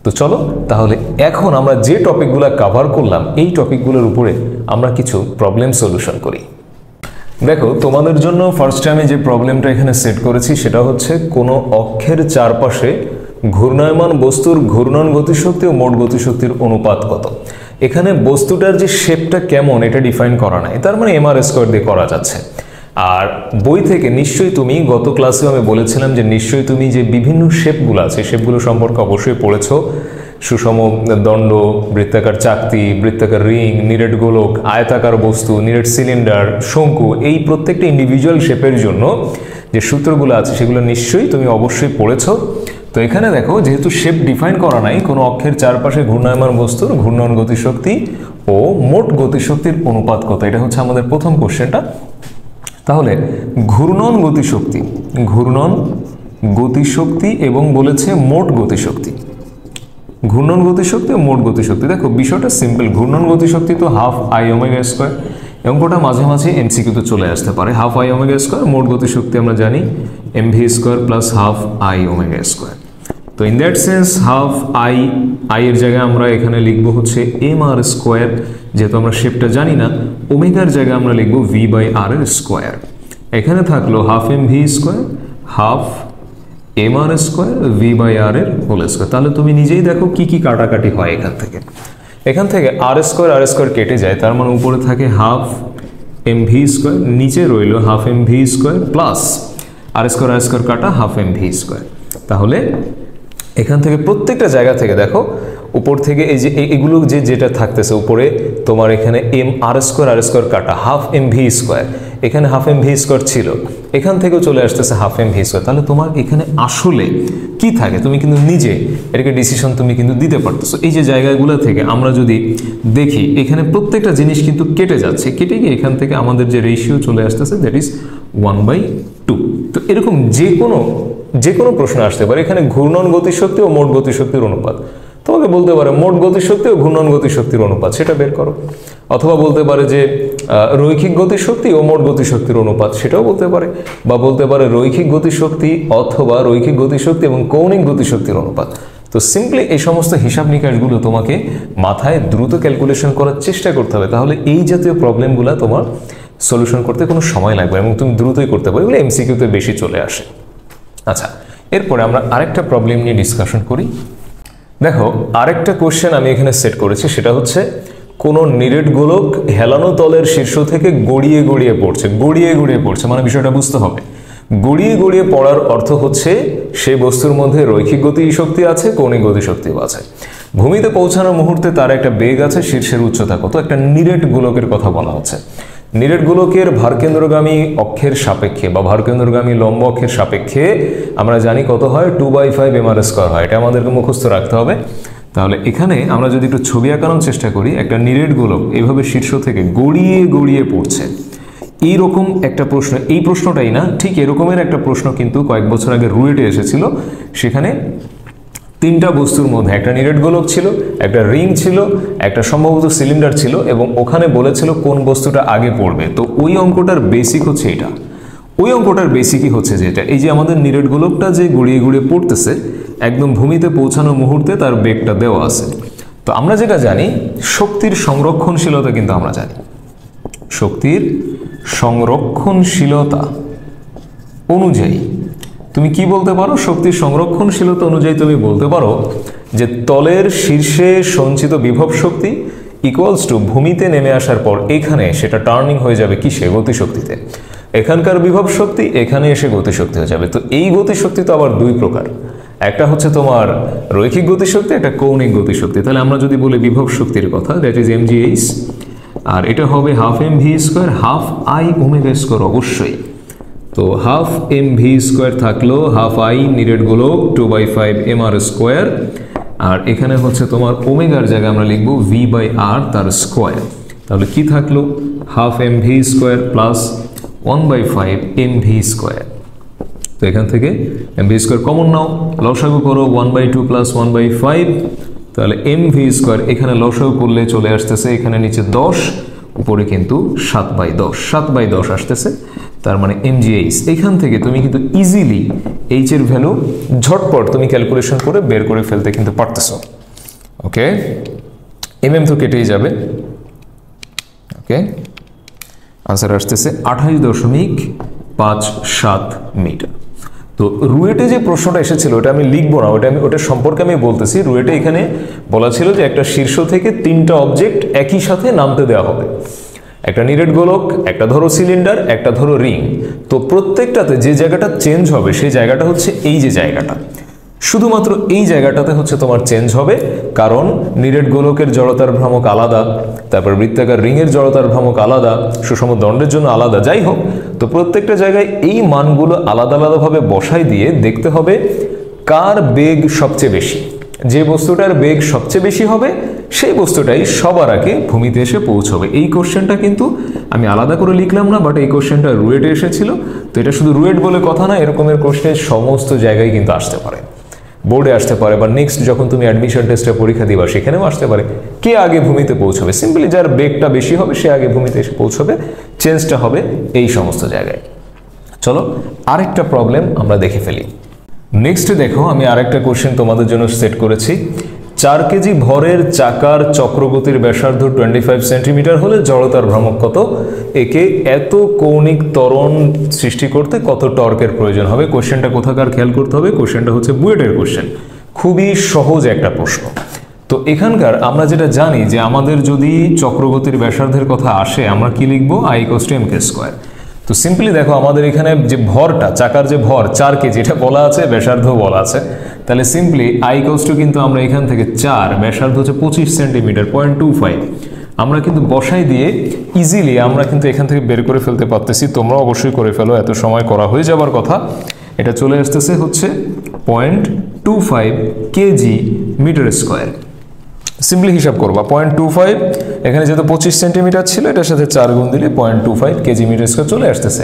তো চলো তাহলে এখন আমরা যে টপিকগুলো কভার করলাম এই টপিকগুলোর উপরে আমরা কিছু প্রবলেম সলিউশন করি। দেখো, তোমাদের জন্য ফার্স্ট টাইমে যে প্রবলেমটা এখানে সেট করেছি সেটা হচ্ছে কোনো অক্ষের চারপাশে ঘূর্ণায়মান বস্তুর ঘূর্ণন গতিশক্তি ও মোট গতিশক্তির অনুপাত কত। এখানে বস্তুটার যে শেপটা কেমন এটা ডিফাইন করা নাই, তার মানে mr² দিয়ে করা যাচ্ছে। আর বই থেকে নিশ্চয়ই তুমি, গত ক্লাসেও আমি বলেছিলাম যে নিশ্চয়ই তুমি যে বিভিন্ন শেপগুলো আছে শেপগুলো সম্পর্কে অবশ্যই পড়েছো। সুষম দণ্ড, বৃত্তাকার চাকতি, বৃত্তাকার রিং, নিরেট গোলক, আয়তাকার বস্তু, নিরেট সিলিন্ডার, শঙ্কু, এই প্রত্যেকটা ইন্ডিভিজুয়াল শেপের জন্য যে সূত্রগুলো আছে সেগুলো নিশ্চয়ই তুমি অবশ্যই পড়েছো। তো এখানে দেখো, যেহেতু শেপ ডিফাইন করা নাই, কোনো অক্ষের চারপাশে ঘূর্ণায়মান বস্তুর ঘূর্ণন গতিশক্তি ও মোট গতিশক্তির অনুপাত কত, এটা হচ্ছে আমাদের প্রথম কোশ্চেনটা। তাহলে ঘূর্ণন গতিশক্তি এবং বলেছে মোট গতিশক্তি, ঘূর্ণন গতিশক্তি ও মোট গতিশক্তি। দেখো বিষয়টা সিম্পল, ঘূর্ণন গতিশক্তি তো হাফ আই ওমেগা স্কোয়ার, অঙ্কটা মাঝে মাঝে এমসিকিউতে চলে আসতে পারে। হাফ আই ওমেগা স্কোয়ার, মোট গতিশক্তি আমরা জানি MV square plus half I omega square. তো in that sense half I এর জায়গায় আমরা এখানে লিখবো হচ্ছে এম আর স্কোয়ার, যেহেতু আমরা শেপটা জানি না। ওমেগার জায়গায় আমরা লিখবো ভি বাই আর এর স্কোয়ার। এখানে থাকলো half M V square, half M R square, V by R এর হোল স্কোয়ার। তাহলে তুমি নিজেই দেখো কি কি কাটাকাটি হয় এখান থেকে আর স্কোয়ার কেটে যায়, তার মানে উপরে থাকে হাফ এম ভি স্কোয়ার, নিচে রইল half M V square plus R square কাটা হাফ এম ভি স্কোয়ার। তাহলে এখান থেকে প্রত্যেকটা জায়গা থেকে দেখো, উপর থেকে এই যে এগুলো যেটা থাকতেছে উপরে তোমার এখানে এম আর স্কোয়ার কাটা হাফ এম ভি স্কোয়ার, এখানে হাফ এম ভি স্কোয়ার ছিল, এখান থেকেও চলে আসতেছে হাফ এম ভি স্কোয়ার। তাহলে তোমার এখানে আসলে কি থাকে তুমি কিন্তু নিজে এটাকে ডিসিশন তুমি কিন্তু দিতে পারতেছো। এই যে জায়গাগুলো থেকে আমরা যদি দেখি, এখানে প্রত্যেকটা জিনিস কিন্তু কেটে যাচ্ছে, কেটে গিয়ে এখান থেকে আমাদের যে রেশিও চলে আসতেছে দ্যাট ইজ 1/2। তো এরকম যে কোনো প্রশ্ন আসতে পারে, এখানে ঘূর্ণন গতিশক্তি ও মোট গতিশক্তির অনুপাত, তোমাকে বলতে পারে মোট গতিশক্তি ও ঘূর্ণন গতিশক্তির অনুপাত, সেটা বের করো। অথবা বলতে পারে যে রৈখিক গতিশক্তি ও মোট গতিশক্তির অনুপাত, সেটাও বলতে পারে। বা বলতে পারে রৈখিক গতিশক্তি অথবা রৈখিক গতিশক্তি এবং কৌণিক গতিশক্তির অনুপাত। তো সিম্পলি এই সমস্ত হিসাব নিকাশগুলো তোমাকে মাথায় দ্রুত ক্যালকুলেশন করার চেষ্টা করতে হবে, তাহলে এই জাতীয় প্রবলেমগুলো তোমার সলিউশন করতে কোনো সময় লাগবে এবং তুমি দ্রুতই করতে পারো। এগুলো এমসিকিউতে বেশি চলে আসে। আচ্ছা, এরপরে আমরা আরেকটা প্রবলেম নিয়ে ডিসকাশন করি। দেখো, আরেকটা কোশ্চেন আমি এখানে সেট করেছি, সেটা হচ্ছে কোনো নিরেট গোলক হেলানো তলের শীর্ষ থেকে গড়িয়ে পড়ছে, মানে বিষয়টা বুঝতে হবে। গড়িয়ে পড়ার অর্থ হচ্ছে সেই বস্তুর মধ্যে রৈখিক গতিশক্তি আছে, কৌণিক গতিশক্তিও আছে। ভূমিতে পৌঁছানোর মুহূর্তে তার একটা বেগ আছে, শীর্ষের উচ্চতা কত, একটা নিরেট গোলকের কথা বলা হচ্ছে। নিরেট গোলকের ভারকেন্দ্রগামী অক্ষের সাপেক্ষে বা ভারকেন্দ্রগামী লম্ব অক্ষের সাপেক্ষে আমরা জানি কত হয়, 2/5 mr স্কয়ার হয়। এটা আমাদেরকে মুখস্থ রাখতে হবে। তাহলে এখানে আমরা যদি একটু ছবি আঁকানোর চেষ্টা করি, একটা নিরেট গোলক এভাবে শীর্ষ থেকে গড়িয়ে পড়ছে, এইরকম একটা প্রশ্ন, এই প্রশ্নটাই না, ঠিক এরকমের একটা প্রশ্ন কিন্তু কয়েক বছর আগে রুয়েটে এসেছিল। সেখানে তিনটা বস্তুর মধ্যে একটা নিরেট গোলক ছিল, একটা রিং ছিল, একটা সম্ভবত সিলিন্ডার ছিল, এবং ওখানে বলেছিল কোন বস্তুটা আগে পড়বে। তো ওই অঙ্কটার বেসিক হচ্ছে এটা, ওই অঙ্কটার বেসিকই হচ্ছে যেটা, এই যে আমাদের নিরেট গোলকটা যে গড়িয়ে পড়তেছে, একদম ভূমিতে পৌঁছানোর মুহূর্তে তার বেগটা দেওয়া আছে। তো আমরা যেটা জানি, শক্তির সংরক্ষণশীলতা কিন্তু আমরা জানি, শক্তির সংরক্ষণশীলতা অনুযায়ী তুমি কি বলতে পারো, শক্তির সংরক্ষণশীলতা অনুযায়ী তুমি বলতে পারো যে তলের শীর্ষে সঞ্চিত বিভব শক্তি ইকুয়ালস টু ভূমিতে নেমে আসার পর এখানে সেটা টার্নিং হয়ে যাবে কিসে, গতিশক্তিতে। এখানকার বিভব শক্তি এখানে এসে গতিশক্তি হয়ে যাবে। তো এই গতিশক্তি তো আবার দুই প্রকার, একটা হচ্ছে তোমার রৈখিক গতিশক্তি, একটা কৌণিক গতিশক্তি। তাহলে আমরা যদি বলি বিভব শক্তির কথা, দ্যাট ইজ mgh, আর এটা হবে half M V square half I omega square অবশ্যই। তো হাফ এম ভি স্কোয়ার থাকলো হাফ আই নিরেট গোলক 2/5 mr স্কোয়ার, আর এখানে হচ্ছে তোমার ওমেগার জায়গায় আমরা লিখবো ভি বাই আর তার স্কোয়ার। তাহলে কি থাকলো, half M V square plus 1/5 m V square. তো এখান থেকে এম ভি স্কোয়ার কমন নাও, লসাগু করো 1/2 প্লাস 1/5, তাহলে এম ভি স্কোয়ার এখানে লসাগু করলে চলে আসতেছে এখানে নিচে 10, উপরে কিন্তু 7/10 আসতেছে, তার মানে mgh। এখান থেকে তুমি কিন্তু ইজিলি এইচ এর ভ্যালু ঝটপট তুমি ক্যালকুলেশন করে বের করে ফেলতে কিন্তু পারতেছো। ওকে, তো কেটেই যাবে। ওকে, আনসার আসতেছে 28.57 মিটার। তো রুয়েটে যে প্রশ্নটা এসেছিল ওটা আমি লিখবো না, ওটা সম্পর্কে আমি বলতেছি। রুয়েটে এখানে বলা ছিল যে একটা শীর্ষ থেকে তিনটা অবজেক্ট একই সাথে নামতে দেওয়া হবে। একটা নিরেট গোলক, একটা ধরো সিলিন্ডার, একটা ধরো রিং। তো প্রত্যেকটাতে যে জায়গাটা চেঞ্জ হবে সেই জায়গাটা হচ্ছে এই যে জায়গাটা, শুধুমাত্র এই জায়গাটাতে হচ্ছে তোমার চেঞ্জ হবে, কারণ নিরেট গোলকের জড়তার ভ্রামক আলাদা, তারপর বৃত্তাকার রিংয়ের জড়তার ভ্রামক আলাদা, সুষম দণ্ডের জন্য আলাদা। যাই হোক, তো প্রত্যেকটা জায়গায় এই মানগুলো আলাদা আলাদাভাবে বসাই দিয়ে দেখতে হবে কার বেগ সবচেয়ে বেশি। যে বস্তুটার বেগ সবচেয়ে বেশি হবে সেই বস্তুটাই সবার আগে ভূমিতে এসে পৌঁছবে। এই কোশ্চেনটা কিন্তু আমি আলাদা করে লিখলাম না, বাট এই কোশ্চেনটা রুয়েটে এসেছিল। তো এটা শুধু রুয়েট বলে কথা না, এরকমের কোশ্চেন সমস্ত জায়গায় কিন্তু আসতে পারে, বোর্ডে আসতে পারে, বা নেক্সট যখন তুমি অ্যাডমিশন টেস্টে পরীক্ষা দিবা সেখানেও আসতে পারে। কে আগে ভূমিতে পৌঁছবে, সিম্পলি যার বেগটা বেশি হবে সে আগে ভূমিতে এসে পৌঁছবে, চেঞ্জটা হবে এই সমস্ত জায়গায়। চলো আরেকটা প্রবলেম আমরা দেখে ফেলি। নেক্সট দেখো, আমি আরেকটা কোশ্চেন তোমাদের জন্য সেট করেছি। 4 কেজি ভরের চাকার চক্রগতির ব্যাসার্ধ 25 সেন্টিমিটার হলে জড়তার ভ্রামক কত? একে এত কৌণিক ত্বরণ সৃষ্টি করতে কত টর্কের প্রয়োজন হবে? কোশ্চেনটা কোথাকার খেয়াল করতে হবে, কোশ্চেনটা হচ্ছে বুয়েটের কোশ্চেন, খুবই সহজ একটা প্রশ্ন। তো এখানকার আমরা যেটা জানি যে আমাদের যদি চক্রগতির ব্যাসার্ধের কথা আসে আমরা কি লিখবো? I = mk²। তো সিম্পলি দেখো, আমাদের এখানে যে ভরটা, চাকার যে ভর 4 কেজি এটা বলা আছে, ব্যাসার্ধ বলা আছে, তাহলে সিম্পলি I = কিন্তু আমরা এখান থেকে 4, ব্যাসার্ধ হচ্ছে 25 সেন্টিমিটার, 0.25, আমরা কিন্তু বসাই দিয়ে ইজিলি আমরা কিন্তু এখান থেকে বের করে ফেলতে পারতেছি। তোমরা অবশ্যই করে ফেলো, এত সময় করা হয়ে যাবার কথা। এটা চলে আসতেছে হচ্ছে 0.25 কেজি মিটার স্কোয়ার। সিম্পলি হিসাব করবা, 0.25 এখানে যেহেতু 25 সেন্টিমিটার ছিল, এটার সাথে 4 গুণ দিলে 0.25 কেজি মিটার স্কোয়ার চলে আসতেছে।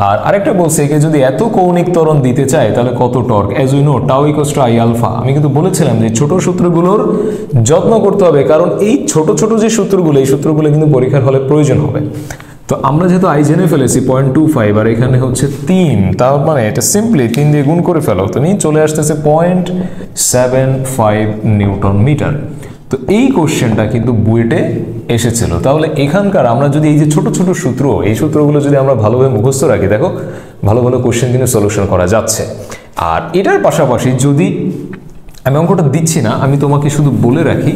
আর আরেকটা বলছে, একে যদি এত কৌণিক ত্বরণ দিতে চায় তাহলে কত torque? As we know tau = I alpha. আমি কিন্তু বলেছিলাম যে ছোট সূত্রগুলোর যত্ন করতে হবে, কারণ এই ছোট ছোট যে সূত্রগুলো, এই সূত্রগুলো কিন্তু পরীক্ষার হলে প্রয়োজন হবে। তো আমরা যেহেতু I জেনে ফেলেছি 0.25, আর এখানে হচ্ছে 3, তার মানে এটা সিম্পলি 3 দিয়ে গুণ করে ফেলো, তুমি চলে আসতেছে 0.75 নিউটন মিটার। তো এই কোশ্চেনটা কিন্তু বুয়েটে এসেছিল। তাহলে এখানকার আমরা যদি এই যে ছোট ছোট সূত্র, এই সূত্রগুলো যদি আমরা ভালোভাবে মুখস্থ রাখি, দেখো ভালো ভালো কোশ্চেন কিন্তু সলিউশন করা যাচ্ছে। আর এটার পাশাপাশি যদি আমি অঙ্কটা দিচ্ছি না, আমি তোমাকে শুধু বলে রাখি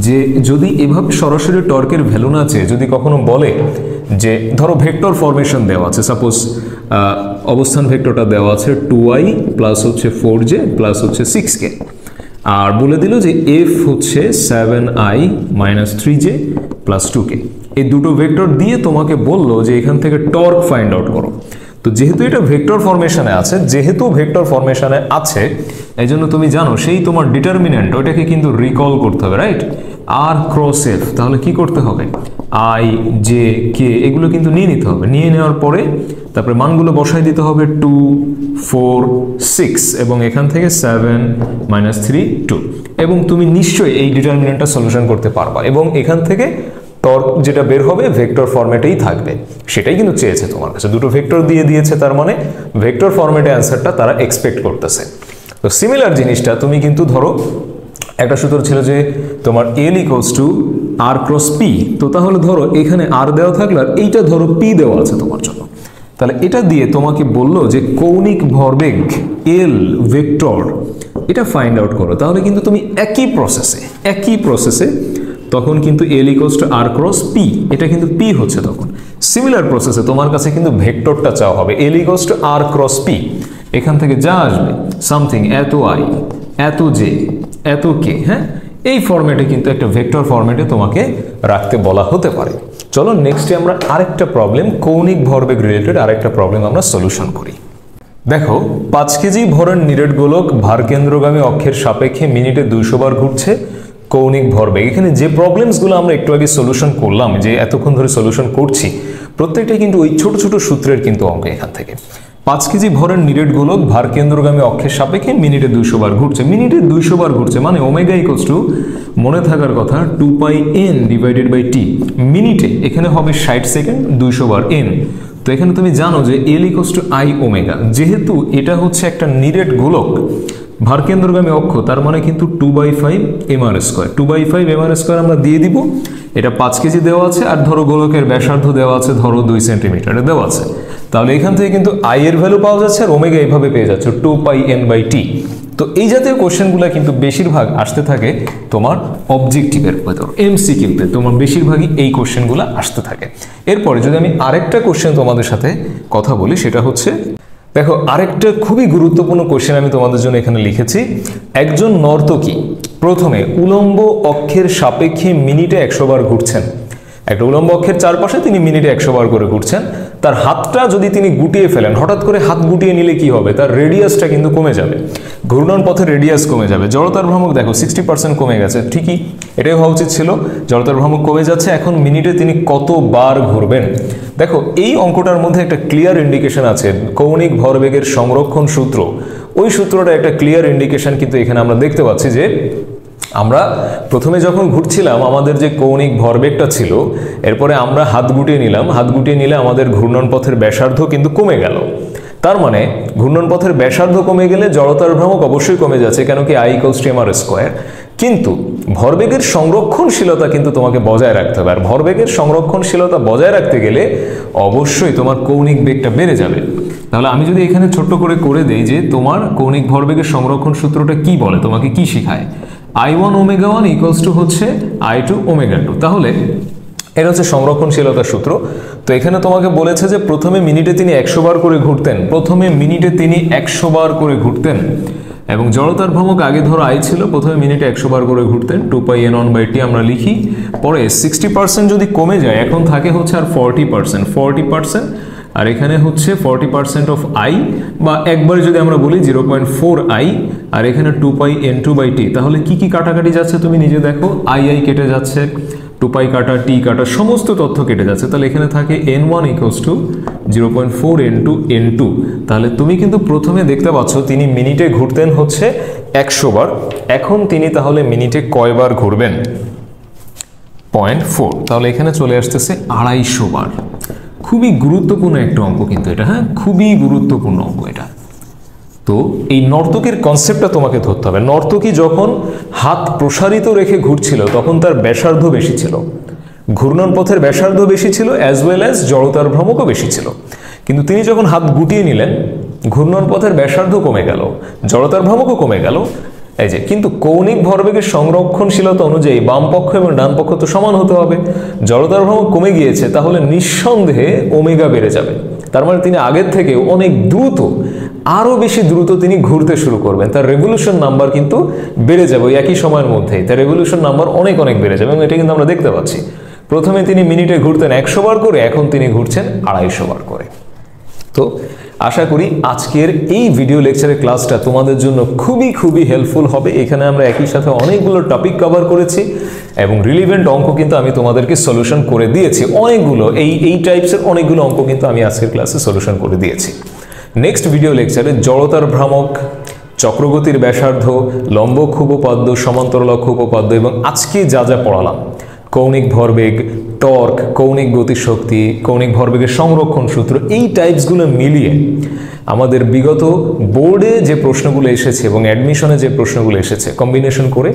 যে যদি এভাবে সরাসরি টর্কের ভ্যালু না আছে, যদি কখনো বলে যে ধরো ভেক্টর ফরমেশন দেওয়া আছে, সাপোজ অবস্থান ভেক্টরটা দেওয়া আছে 2i প্লাস হচ্ছে 4j প্লাস হচ্ছে 6k, আর বলে দিল যে f হচ্ছে 7i - 3j প্লাস 2k, এই দুটো ভেক্টর দিয়ে তোমাকে বললো যে এখান থেকে টর্ক ফাইন্ড আউট করো। তো যেহেতু এটা ভেক্টর ফরমেশনে আছে, এই জন্য তুমি জানো সেই তোমার ডিটারমিনেন্ট, ওইটাকে কিন্তু রিকল করতে হবে, রাইট? আর ক্রস এফ, তাহলে কি করতে হবে? i j k এগুলো কিন্তু নিয়ে নিতে হবে। নিয়ে নেওয়ার পরে তারপরে মানগুলো বসাই দিতে হবে 2 4 6 এবং এখান থেকে 7 - 3 2, এবং তুমি নিশ্চয়ই এই ডিটারমিনেন্টটা সলিউশন করতে পারবা, এবং এখান থেকে টর্ক যেটা বের হবে ভেক্টর ফরম্যাটেই থাকবে। সেটাই কিন্তু চেয়েছে তোমার কাছে, দুটো ভেক্টর দিয়ে দিয়েছে, তার মানে ভেক্টর ফরম্যাটে অ্যান্সারটা তারা এক্সপেক্ট করতেছে। তো সিমিলার জিনিসটা তুমি কিন্তু ধরো একটা সূত্র ছিল যে তোমার L = R × P, তো তাহলে ধরো এখানে R দেওয়া থাকলে আর এইটা ধরো P দেওয়া আছে তোমার জন্য, তাহলে এটা দিয়ে তোমাকে বললো যে কৌণিক ভরবেগ L ভেক্টর এটা ফাইন্ড আউট করো। তাহলে কিন্তু তুমি একই প্রসেসে তখন কিন্তু L = R × P, এটা কিন্তু P হচ্ছে তখন। সিমিলার প্রসেসে তোমার কাছে কিন্তু ভেক্টরটা চাওয়া হবে L = R × P, এখান থেকে যা আসবে সামথিং এত i এত j এত k, হ্যাঁ, এই ফরম্যাটে কিন্তু একটা ভেক্টর ফরম্যাটে তোমাকে রাখতে বলা হতে পারে। চলো নেক্সটে আমরা আরেকটা প্রবলেম, কৌণিক ভরবেগ রিলেটেড আরেকটা প্রবলেম আমরা সলিউশন করি। দেখো 5 কেজি ভরের নিরেট গোলক ভারকেন্দ্রগামী অক্ষের সাপেক্ষে মিনিটে 200 বার ঘুরছে, কৌণিক ভরবেগ। এখানে যে প্রবলেমসগুলো আমরা একটু আগে সলিউশন করলাম, যে এতক্ষণ ধরে সলিউশন করছি, প্রত্যেকটাই কিন্তু ওই ছোট ছোট সূত্রের কিন্তু অঙ্ক। এখান থেকে 5 কেজি ভরের নিরেট গোলক ভারকেন্দ্রগামী অক্ষের সাপেক্ষে মিনিটে 200 বার ঘুরছে, মিনিটে 200 বার ঘুরছে মানে ওমেগা = মনে থাকার কথা 2πn / t, মিনিটে এখানে হবে 60 সেকেন্ড, 200 বার n। তো এখানে তুমি জানো যে L = I ওমেগা, যেহেতু এটা হচ্ছে একটা নিরেট গোলক ভারকেন্দ্রগামী অক্ষ, তার মানে কিন্তু 2/5 mr², 2/5 mr² আমরা দিয়ে দিব। এটা 5 কেজি দেওয়া আছে, আর ধরো গোলকের ব্যাসার্ধ দেওয়া আছে ধরো 2 সেন্টিমিটারে দেওয়া আছে, তাহলে এখান থেকে কিন্তু I এর ভ্যালু পাওয়া যাচ্ছে, আর ওমেগা এইভাবে পেয়ে যাচ্ছে 2πn/t। তো এই জাতীয় কোশ্চেনগুলো কিন্তু বেশিরভাগ আসতে থাকে তোমার অবজেক্টিভের ভেতর, এমসিকিউতে তোমার বেশিরভাগই এই কোশ্চেনগুলো আসতে থাকে। এরপরে যদি আমি আরেকটা কোশ্চেন তোমাদের সাথে কথা বলি, সেটা হচ্ছে দেখো আরেকটা খুবই গুরুত্বপূর্ণ কোশ্চেন আমি তোমাদের জন্য এখানে লিখেছি। একজন নর্তকী প্রথমে উলম্ব অক্ষের সাপেক্ষে মিনিটে 100 বার ঘুরছেন। একটা উলম্ব অক্ষের চারপাশে তিনি মিনিটে 100 বার করে ঘুরছেন। তার হাতটা যদি তিনি গুটিয়ে ফেলেন, হঠাৎ করে হাত গুটিয়ে নিলে কি হবে, তার রেডিয়াসটা কিন্তু কমে যাবে, ঘূর্ণন পথের রেডিয়াস কমে যাবে। জড়তার ভ্রামক দেখো 60% কমে গেছে, ঠিকই এটাই হওয়া উচিত ছিল, জড়তার ভ্রামক কমে যাচ্ছে। এখন মিনিটে তিনি কতবার ঘুরবেন? দেখো এই অঙ্কটার মধ্যে একটা ক্লিয়ার ইন্ডিকেশন আছে, কৌণিক ভরবেগের সংরক্ষণ সূত্র, ওই সূত্রটা একটা ক্লিয়ার ইন্ডিকেশন কিন্তু এখানে আমরা দেখতে পাচ্ছি যে আমরা প্রথমে যখন ঘুরছিলাম আমাদের যে কৌণিক ভরবেগটা ছিল, এরপরে আমরা হাত গুটিয়ে নিলাম, হাত গুটিয়ে নিলে আমাদের ঘূর্ণন পথের ব্যাসার্ধ কিন্তু কমে গেল। তার মানে ঘূর্ণন পথের ব্যাসার্ধ কমে গেলে জড়তার ভ্রামক অবশ্যই কমে যাচ্ছে, কেন কি I=mr²। কিন্তু ভরবেগের সংরক্ষণশীলতা কিন্তু তোমাকে বজায় রাখতে হবে, আর ভরবেগের সংরক্ষণশীলতা বজায় রাখতে গেলে অবশ্যই তোমার কৌণিক বেগটা বেড়ে যাবে। তাহলে আমি যদি এখানে ছোট্ট করে দেই যে তোমার কৌণিক ভরবেগের সংরক্ষণ সূত্রটা কি বলে, তোমাকে কি শেখায়, I1ω1 হচ্ছে I2ω2। তাহলে এটা হচ্ছে সংরক্ষণশীলতার সূত্র। তো এখানে তোমাকে বলেছে যে প্রথমে মিনিটে তিনি 100 বার করে ঘুরতেন, প্রথমে মিনিটে তিনি 100 বার করে ঘুরতেন, এবং জড়তার ভ্রামক আগে ধরো I ছিল, প্রথমে মিনিটে 100 বার করে ঘুরতেন, 2πn1/t আমরা লিখি। পরে 60% যদি কমে যায়, এখন থাকে হচ্ছে আর 40%, আর এখানে হচ্ছে 40% অফ I, বা একবারে যদি আমরা বলি 0.4I, আর এখানে 2πn2/t। তাহলে কি কি কাটাকাটি যাচ্ছে তুমি নিজে দেখো, I কেটে যাচ্ছে, 2π কাটা, t কাটা, সমস্ত তথ্য কেটে যাচ্ছে। তাহলে এখানে থাকে n1 = 0.4 n2। তাহলে তুমি কিন্তু প্রথমে দেখতে পাচ্ছ তিনি মিনিটে ঘুরতেন হচ্ছে 100 বার, এখন তিনি তাহলে মিনিটে কয়বার ঘুরবেন, 0.4। তাহলে এখানে চলে আসতেছে 250 বার। খুবই গুরুত্বপূর্ণ একটা অঙ্ক কিন্তু এটা, হ্যাঁ খুবই গুরুত্বপূর্ণ অঙ্ক এটা। তো এই নর্তকীর কনসেপ্টটা তোমাকে ধরতে হবে। নর্তকী যখন হাত প্রসারিত রেখে ঘুরছিল তখন তার ব্যাসার্ধ বেশি ছিল, ঘূর্ণন পথের ব্যাসার্ধ বেশি ছিল, অ্যাজ ওয়েল অ্যাজ জড়তার ভ্রামকও বেশি ছিল। কিন্তু তিনি যখন হাত গুটিয়ে নিলেন, ঘূর্ণন পথের ব্যাসার্ধ কমে গেল, জড়তার ভ্রামকও কমে গেল। এই যে কিন্তু কৌণিক ভরবেগের সংরক্ষণশীলতা অনুযায়ী বাম পক্ষ এবং ডান পক্ষ তো সমান হতে হবে, জড়তার ভ্রামক কমে গিয়েছে, তাহলে নিঃসন্দেহে ওমেগা বেড়ে যাবে। তার মানে তিনি আগের থেকে অনেক দ্রুত, আরও বেশি দ্রুত তিনি ঘুরতে শুরু করবেন, তার রেভলিউশন নাম্বার কিন্তু বেড়ে যাবে ওই একই সময়ের মধ্যেই, তার রেভলিউশন নাম্বার অনেক বেড়ে যাবে, এবং এটা কিন্তু আমরা দেখতে পাচ্ছি। প্রথমে তিনি মিনিটে ঘুরতেন 100 বার করে, এখন তিনি ঘুরছেন 250 বার করে। তো আশা করি আজকের এই ভিডিও লেকচারের ক্লাসটা তোমাদের জন্য খুবই হেল্পফুল হবে। এখানে আমরা একই সাথে অনেকগুলো টপিক কভার করেছি, এবং রিলিভেন্ট অঙ্ক কিন্তু আমি তোমাদেরকে সলিউশন করে দিয়েছি অনেকগুলো, এই টাইপসের অনেকগুলো অঙ্ক কিন্তু আমি আজকের ক্লাসে সলিউশন করে দিয়েছি। নেক্সট ভিডিও লেকচারে জড়তার ভ্রামক, চক্রগতির ব্যাসার্ধ, লম্ব অক্ষ উপপাদ্য, সমান্তরাল অক্ষ উপপাদ্য, এবং আজকে যা পড়ালাম, কৌণিক ভরবেগ, টর্ক, কৌণিক গতিশক্তি, কৌণিক ভরবেগের সংরক্ষণ সূত্র, এই টাইপসগুলো মিলিয়ে আমাদের বিগত বোর্ডে যে প্রশ্নগুলো এসেছে এবং অ্যাডমিশনে যে প্রশ্নগুলো এসেছে কম্বিনেশন করে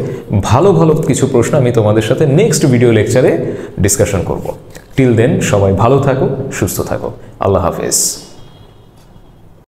ভালো কিছু প্রশ্ন আমি তোমাদের সাথে নেক্সট ভিডিও লেকচারে ডিসকাশন করব। টিল দেন সবাই ভালো থাকো, সুস্থ থাকো, আল্লাহ হাফেজ।